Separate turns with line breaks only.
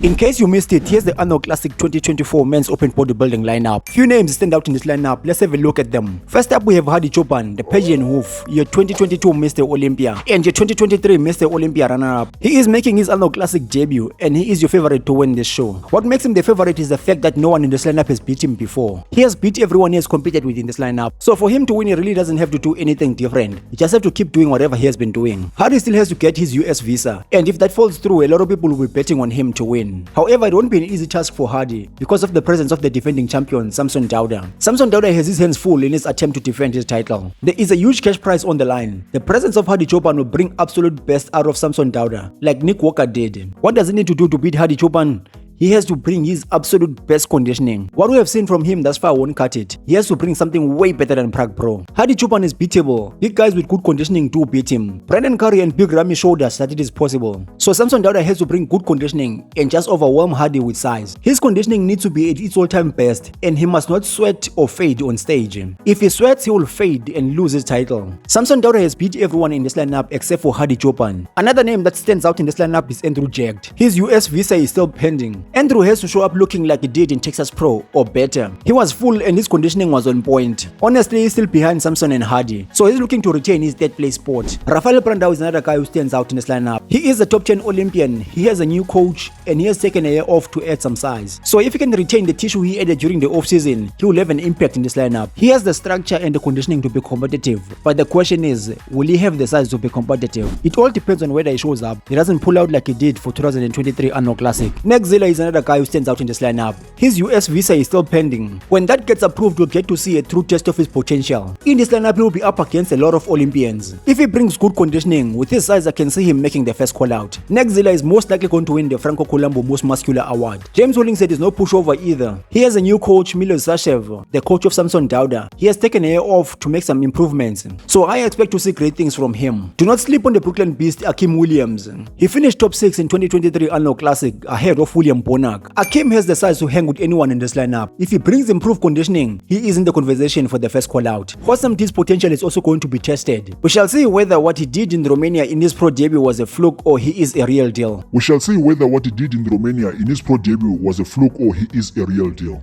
In case you missed it, here's the Arnold Classic 2024 Men's Open Bodybuilding lineup. Few names stand out in this lineup. Let's have a look at them. First up, we have Hadi Choopan, the Persian Wolf, your 2022 Mr. Olympia and your 2023 Mr. Olympia runner-up. He is making his Arnold Classic debut and he is your favorite to win this show. What makes him the favorite is the fact that no one in this lineup has beat him before. He has beat everyone he has competed with in this lineup. So for him to win, he really doesn't have to do anything different. He just have to keep doing whatever he has been doing. Hadi still has to get his US visa, and if that falls through, a lot of people will be betting on him to win. However, it won't be an easy task for Hadi because of the presence of the defending champion Samson Dauda. Samson Dauda has his hands full in his attempt to defend his title. There is a huge cash prize on the line. The presence of Hadi Choopan will bring absolute best out of Samson Dauda, like Nick Walker did. What does he need to do to beat Hadi Choopan? He has to bring his absolute best conditioning. What we have seen from him thus far won't cut it. He has to bring something way better than Prague Pro. Hadi Choopan is beatable. Big guys with good conditioning do beat him. Brandon Curry and Big Ramy showed us that it is possible. So Samson Dauda has to bring good conditioning and just overwhelm Hadi with size. His conditioning needs to be at its all-time best and he must not sweat or fade on stage. If he sweats, he will fade and lose his title. Samson Dauda has beat everyone in this lineup except for Hadi Choopan. Another name that stands out in this lineup is Andrew Jagged. His US visa is still pending. Andrew has to show up looking like he did in Texas Pro or better. He was full and his conditioning was on point. Honestly, he's still behind Samson and Hadi, so he's looking to retain his third place spot. Rafael Brandao is another guy who stands out in this lineup. He is a top 10 Olympian, he has a new coach and he has taken a year off to add some size. So if he can retain the tissue he added during the off season, he will have an impact in this lineup. He has the structure and the conditioning to be competitive, but the question is, will he have the size to be competitive? It all depends on whether he shows up. He doesn't pull out like he did for 2023 Arnold Classic. Next, Zilla is another guy who stands out in this lineup. His US visa is still pending. When that gets approved, we'll get to see a true test of his potential. In this lineup, he will be up against a lot of Olympians. If he brings good conditioning, with his size I can see him making the first call out. Next, Zilla is most likely going to win the Franco Colombo Most Muscular Award. James Hollingshead is no pushover either. He has a new coach, Milo Zashev, the coach of Samson Dauda. He has taken a year off to make some improvements. So I expect to see great things from him. Do not sleep on the Brooklyn Beast, Akim Williams. He finished top 6 in 2023 Arnold Classic ahead of William Bonac. Akim has the size to hang with anyone in this lineup. If he brings improved conditioning, he is in the conversation for the first call out. Hossam D's potential is also going to be tested. We shall see whether what he did in Romania in his pro debut was a fluke or he is a real deal.
We shall see whether what he did in Romania in his pro debut was a fluke or he is a real deal.